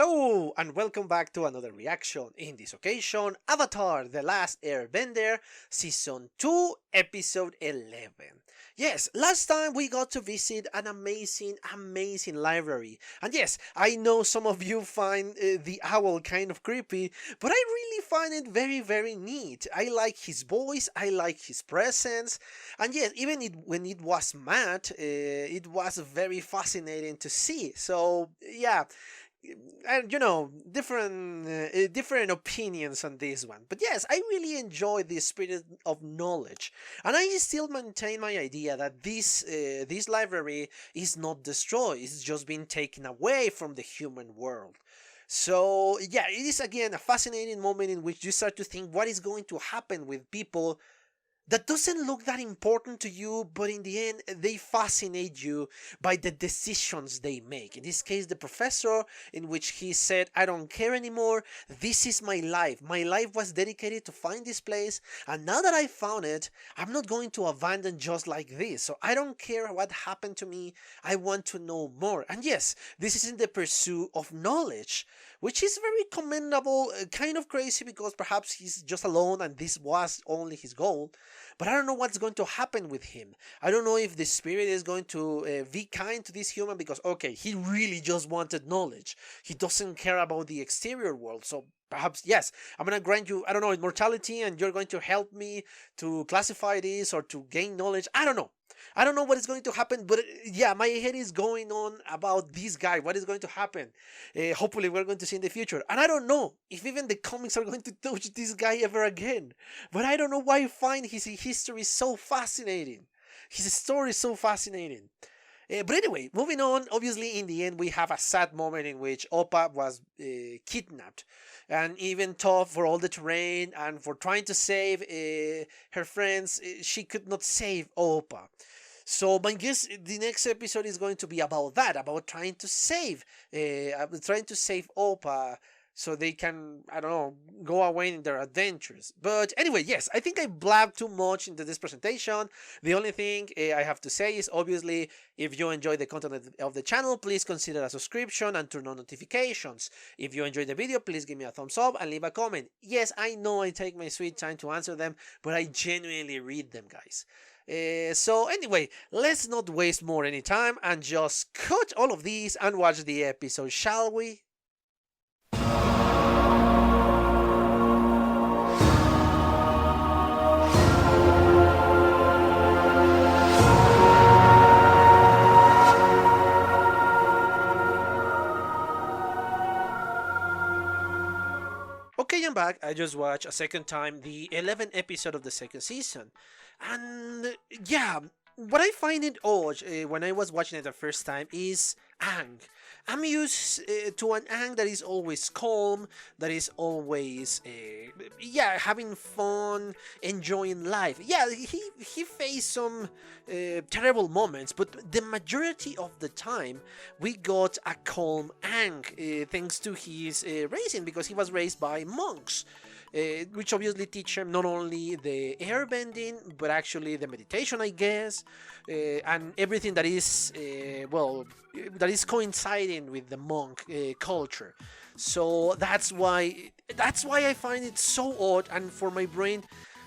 Hello and welcome back to another reaction. In this occasion, Avatar: The Last Airbender, Season 2, Episode 11. Yes, last time we got to visit an amazing library. And yes, I know some of you find the owl kind of creepy, but I really find it very neat. I like his voice, I like his presence, and yes, even when it was mad, it was very fascinating to see. So, yeah, and different opinions on this one, but yes, I really enjoy the spirit of knowledge, and I still maintain my idea that this library is not destroyed, it's just been taken away from the human world. So yeah, it is again a fascinating moment in which you start to think what is going to happen with people that doesn't look that important to you, but in the end, they fascinate you by the decisions they make. In this case, the professor, in which he said, I don't care anymore, this is my life. My life was dedicated to find this place, and now that I found it, I'm not going to abandon just like this. So I don't care what happened to me, I want to know more. And yes, this is in the pursuit of knowledge, which is very commendable, kind of crazy because perhaps he's just alone and this was only his goal. But I don't know what's going to happen with him. I don't know if the spirit is going to be kind to this human because, okay, he really just wanted knowledge. He doesn't care about the exterior world. So perhaps, yes, I'm going to grant you, I don't know, immortality and you're going to help me to classify this or to gain knowledge. I don't know. I don't know what is going to happen, but yeah, my head is going on about this guy. What is going to happen? Hopefully, we're going to see in the future. And I don't know if even the comics are going to touch this guy ever again. But I don't know why I find his history so fascinating. His story is so fascinating. But anyway, moving on, obviously in the end we have a sad moment in which Oppa was kidnapped. And even tough for all the terrain and for trying to save her friends, she could not save Oppa. So my guess the next episode is going to be about that, about trying to save Oppa so they can, I don't know, go away in their adventures. But anyway, yes, I think I blabbed too much into this presentation. The only thing I have to say is, obviously, if you enjoy the content of the channel, please consider a subscription and turn on notifications. If you enjoyed the video, please give me a thumbs up and leave a comment. Yes, I know I take my sweet time to answer them, but I genuinely read them, guys. So anyway, let's not waste more any time and just cut all of these and watch the episode, shall we? Okay, I'm back. I just watched a second time the 11th episode of the second season. And yeah, what I find it odd when I was watching it the first time is Aang. I'm used to an Aang that is always calm, that is always, yeah, having fun, enjoying life. Yeah, he faced some terrible moments, but the majority of the time we got a calm Aang, thanks to his raising, because he was raised by monks. Which obviously teach him not only the airbending, but actually the meditation, I guess, and everything that is, that is coinciding with the monk culture. So that's why I find it so odd, and for my brain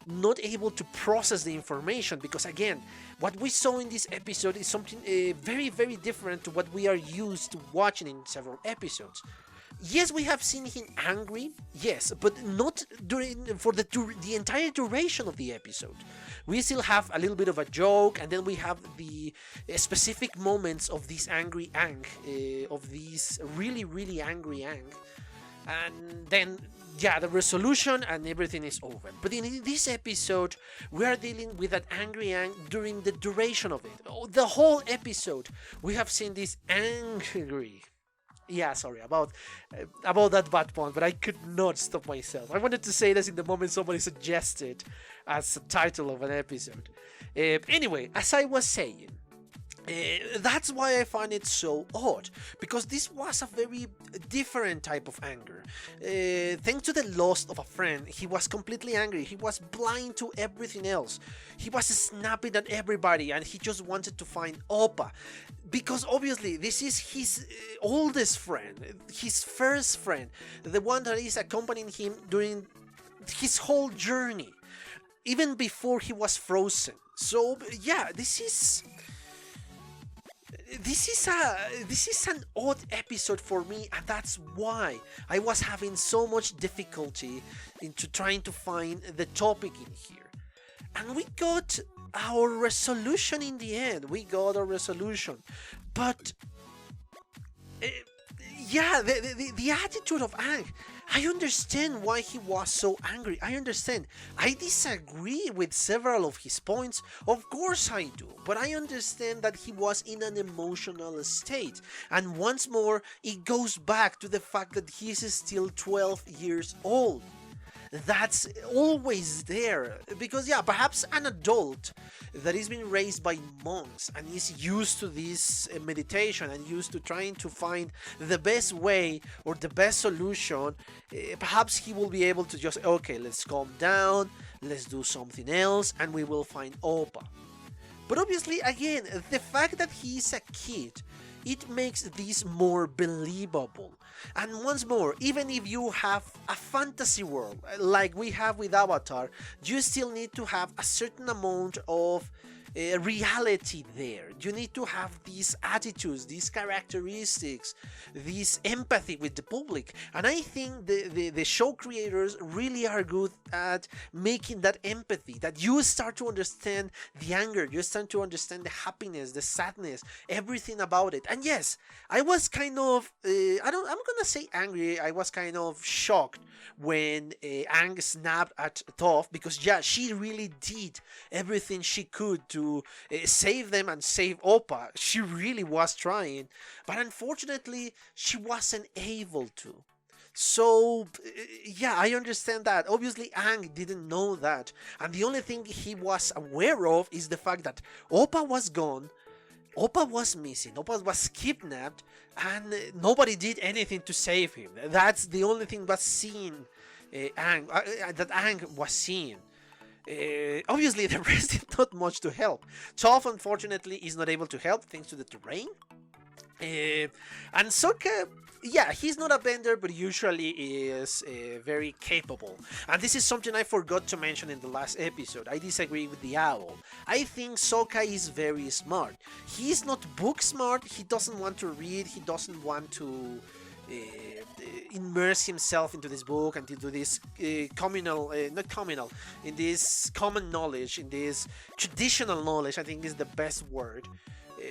not able to process the information, because again, what we saw in this episode is something very different to what we are used to watching in several episodes. Yes, we have seen him angry, yes, but not for the entire duration of the episode. We still have a little bit of a joke, and then we have the specific moments of this angry Aang, of this really angry Aang, and then yeah, the resolution and everything is over. But in this episode, we are dealing with that angry Aang during the duration of it. The whole episode, we have seen this angry. Yeah, sorry about that bad point, but I could not stop myself. I wanted to say this in the moment somebody suggested as a title of an episode. Anyway, as I was saying, That's why I find it so odd, because this was a very different type of anger. Thanks to the loss of a friend, he was completely angry, he was blind to everything else, he was snapping at everybody, and he just wanted to find Oppa. Because obviously, this is his oldest friend, his first friend, the one that is accompanying him during his whole journey, even before he was frozen. So, yeah, this is an odd episode for me, and that's why I was having so much difficulty into trying to find the topic in here. And we got our resolution in the end. We got our resolution, but uh, yeah, the attitude of Aang. I understand why he was so angry. I understand. I disagree with several of his points. Of course I do. But I understand that he was in an emotional state. And once more, it goes back to the fact that he is still 12 years old. That's always there, because yeah, perhaps an adult that is being raised by monks and is used to this meditation and used to trying to find the best way or the best solution, perhaps he will be able to just, okay, let's calm down, let's do something else, and we will find Oppa. But obviously, again, the fact that he is a kid, it makes this more believable. And once more, even if you have a fantasy world like we have with Avatar, you still need to have a certain amount of reality there. You need to have these attitudes, these characteristics, this empathy with the public. And I think the show creators really are good at making that empathy, that you start to understand the anger, you start to understand the happiness, the sadness, everything about it. And yes, I was kind of, I'm gonna say angry, I was kind of shocked when Aang snapped at Toph, because yeah, she really did everything she could to save them and save Oppa. She really was trying, but unfortunately she wasn't able to. So yeah, I understand that. Obviously Aang didn't know that, and the only thing he was aware of is the fact that Oppa was gone, Oppa was missing, Oppa was kidnapped, and nobody did anything to save him. That's the only thing was seen, that Aang was seeing. Obviously, the rest did not much to help. Toph, unfortunately, is not able to help thanks to the terrain. And Sokka, yeah, he's not a bender, but usually is very capable. And this is something I forgot to mention in the last episode. I disagree with the owl. I think Sokka is very smart. He's not book smart, he doesn't want to read, he doesn't want to immerse himself into this book and into this in this common knowledge, in this traditional knowledge, I think is the best word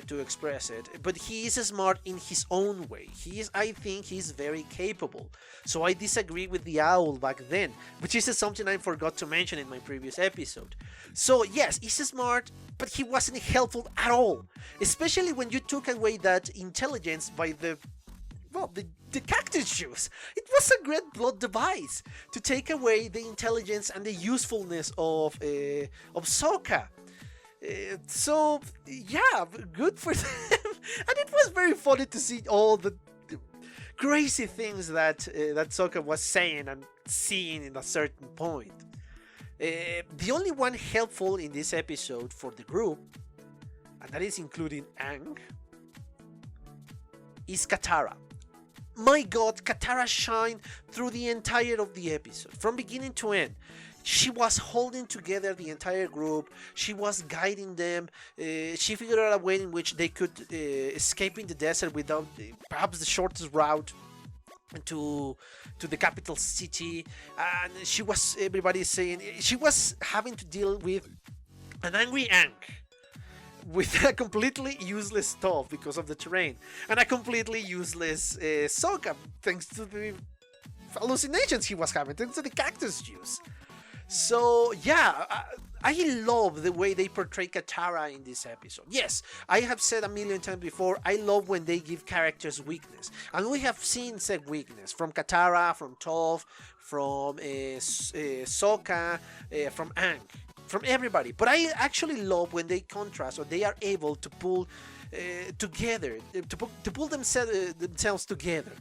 to express it. But he is smart in his own way. I think he's very capable. So I disagree with the owl back then, which is something I forgot to mention in my previous episode. So yes, he's smart, but he wasn't helpful at all. Especially when you took away that intelligence by the cactus juice. It was a great plot device to take away the intelligence and the usefulness of Sokka. So yeah, good for them. And it was very funny to see all the crazy things that Sokka was saying and seeing in a certain point. The only one helpful in this episode for the group, and that is including Aang, is Katara. My god, Katara shined through the entire of the episode, from beginning to end. She was holding together the entire group, she was guiding them, she figured out a way in which they could escape in the desert without perhaps the shortest route to the capital city, and she was, everybody is saying, she was having to deal with an angry Aang, with a completely useless stuff because of the terrain, and a completely useless Sokka thanks to the hallucinations he was having, thanks to the cactus juice. So yeah, I love the way they portray Katara in this episode. Yes, I have said a million times before, I love when they give characters weakness, and we have seen said weakness from Katara, from Toph, from Sokka, from Aang, from everybody. But I actually love when they contrast, or they are able to pull together, to pull themselves together.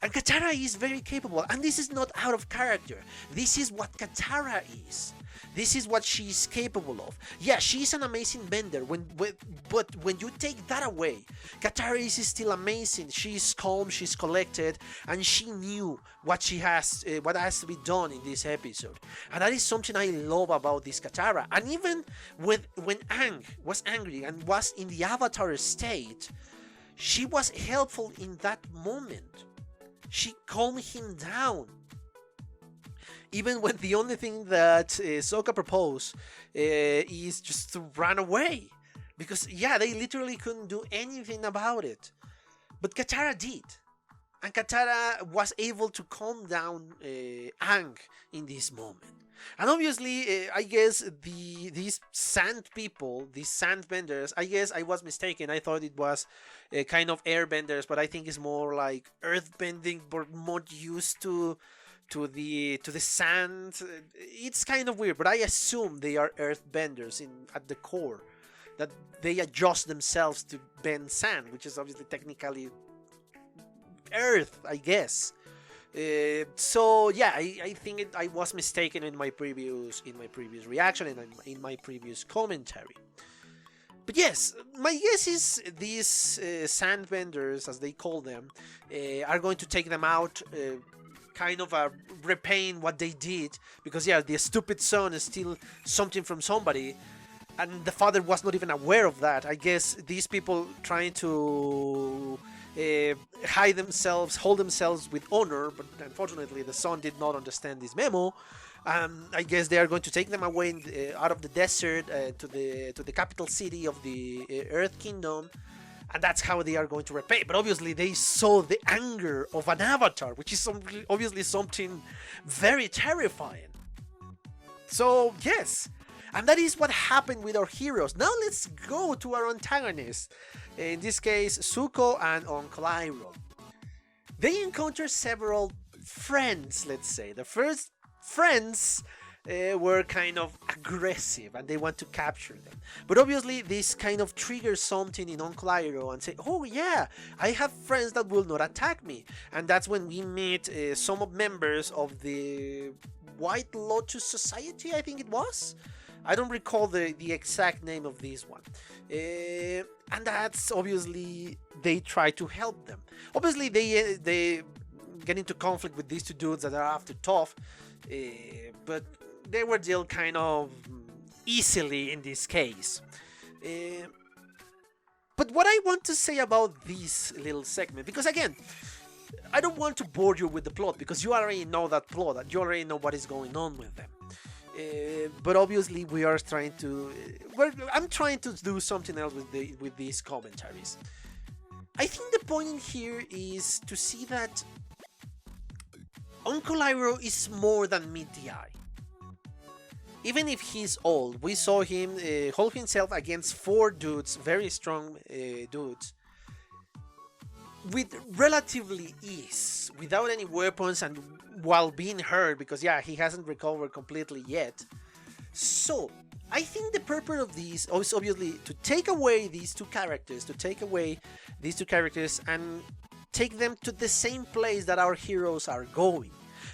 And Katara is very capable, and this is not out of character. This is what Katara is. This is what she's capable of. Yeah, she's an amazing bender, but when you take that away, Katara is still amazing. She's calm, she's collected, and she knew what has to be done in this episode. And that is something I love about this Katara. And even when Aang was angry and was in the Avatar state, she was helpful in that moment. She calmed him down. Even when the only thing that Sokka proposed is just to run away. Because, yeah, they literally couldn't do anything about it. But Katara did. And Katara was able to calm down Aang in this moment. And obviously, I guess these sand people, these sand benders, I guess I was mistaken. I thought it was kind of airbenders, but I think it's more like earth bending, but more used to the sand. It's kind of weird, but I assume they are earth benders at the core, that they adjust themselves to bend sand, which is obviously technically earth, I guess. So yeah, I think I was mistaken in my previous reaction and in my previous commentary. But yes, my guess is these sandbenders, as they call them, are going to take them out, kind of repaying what they did, because yeah, the stupid son is still something from somebody, and the father was not even aware of that. I guess these people trying to hold themselves with honor, but unfortunately the son did not understand this memo. I guess they are going to take them away out of the desert to the capital city of the Earth Kingdom, and that's how they are going to repay. But obviously they saw the anger of an avatar, which is obviously something very terrifying. So yes, and that is what happened with our heroes. Now let's go to our antagonists. In this case, Zuko and Uncle Iroh. They encounter several friends, let's say. The first friends were kind of aggressive and they want to capture them. But obviously this kind of triggers something in Uncle Iroh and say, oh yeah, I have friends that will not attack me. And that's when we meet some members of the White Lotus Society, I think it was. I don't recall the exact name of this one. And that's obviously they try to help them. Obviously they get into conflict with these two dudes that are after Toph, but they were dealt kind of easily in this case. But what I want to say about this little segment, because again, I don't want to bore you with the plot, because you already know that plot, you already know what is going on with them. But obviously we are trying to I'm trying to do something else with these commentaries. I think the point in here is to see that Uncle Iroh is more than meet the eye. Even if he's old, we saw him hold himself against 4 dudes, very strong dudes, with relatively ease, without any weapons, and while being hurt, because yeah, he hasn't recovered completely yet. So I think the purpose of this is obviously to take away these two characters, and take them to the same place that our heroes are going,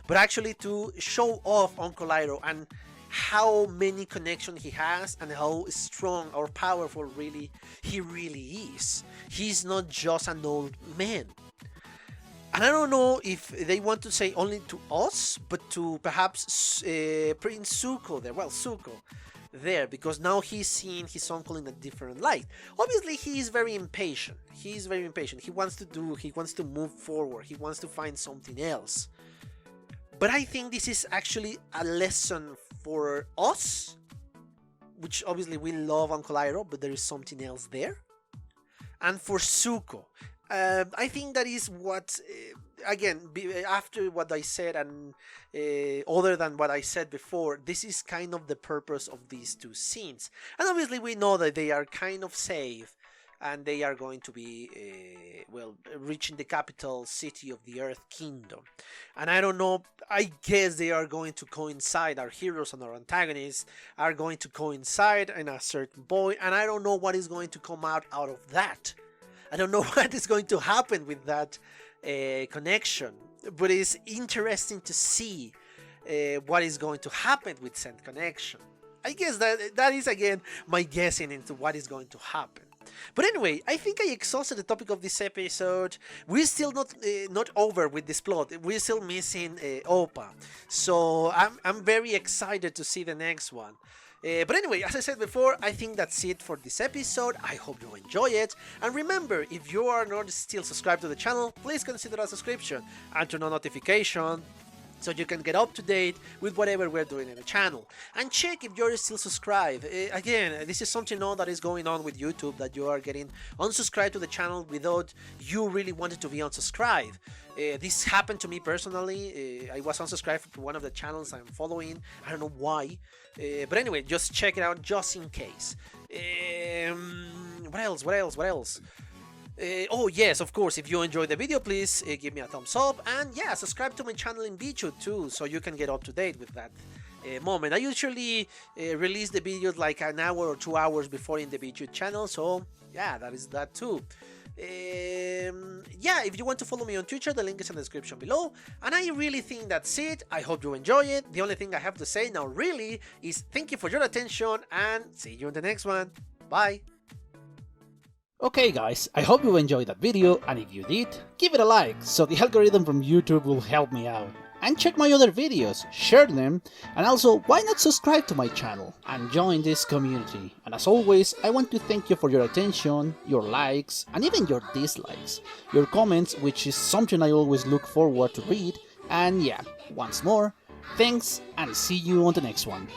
but actually to show off Uncle Iroh and how many connections he has and how strong or powerful he really is. He's not just an old man. And I don't know if they want to say only to us, but to perhaps Prince Zuko there. Well, Zuko there, because now he's seeing his uncle in a different light. Obviously, he is very impatient. He wants to move forward. He wants to find something else. But I think this is actually a lesson for us, which obviously we love Uncle Iroh, but there is something else there. And for Zuko, I think that is what, again, after what I said and other than what I said before, this is kind of the purpose of these two scenes. And obviously we know that they are kind of safe and they are going to be well, reaching the capital city of the Earth Kingdom. And I don't know, I guess they are going to coincide, our heroes and our antagonists are going to coincide in a certain point, and I don't know what is going to come out of that. I don't know what is going to happen with that connection, but it's interesting to see what is going to happen with said connection. I guess that is again my guessing into what is going to happen. But anyway, I think I exhausted the topic of this episode. We're still not over with this plot. We're still missing Oppa. So I'm very excited to see the next one. But anyway, as I said before, I think that's it for this episode. I hope you enjoy it. And remember, if you are not still subscribed to the channel, please consider a subscription and turn on notification so you can get up to date with whatever we're doing in the channel. And check if you're still subscribed. Again, this is something new that is going on with YouTube, that you are getting unsubscribed to the channel without you really wanting to be unsubscribed. This happened to me personally. I was unsubscribed from one of the channels I'm following. I don't know why. But anyway, just check it out just in case. What else? Oh yes, of course, if you enjoyed the video, please give me a thumbs up, and yeah, subscribe to my channel in YouTube too, so you can get up to date with that moment. I usually release the videos like an hour or 2 hours before in the YouTube channel, so yeah, that is that too. Yeah, if you want to follow me on Twitter, the link is in the description below, and I really think that's it. I hope you enjoy it. The only thing I have to say now really is thank you for your attention, and see you in the next one. Bye! Okay guys, I hope you enjoyed that video, and if you did, give it a like, so the algorithm from YouTube will help me out. And check my other videos, share them, and also why not subscribe to my channel and join this community. And as always, I want to thank you for your attention, your likes, and even your dislikes, your comments, which is something I always look forward to read. And yeah, once more, thanks, and see you on the next one.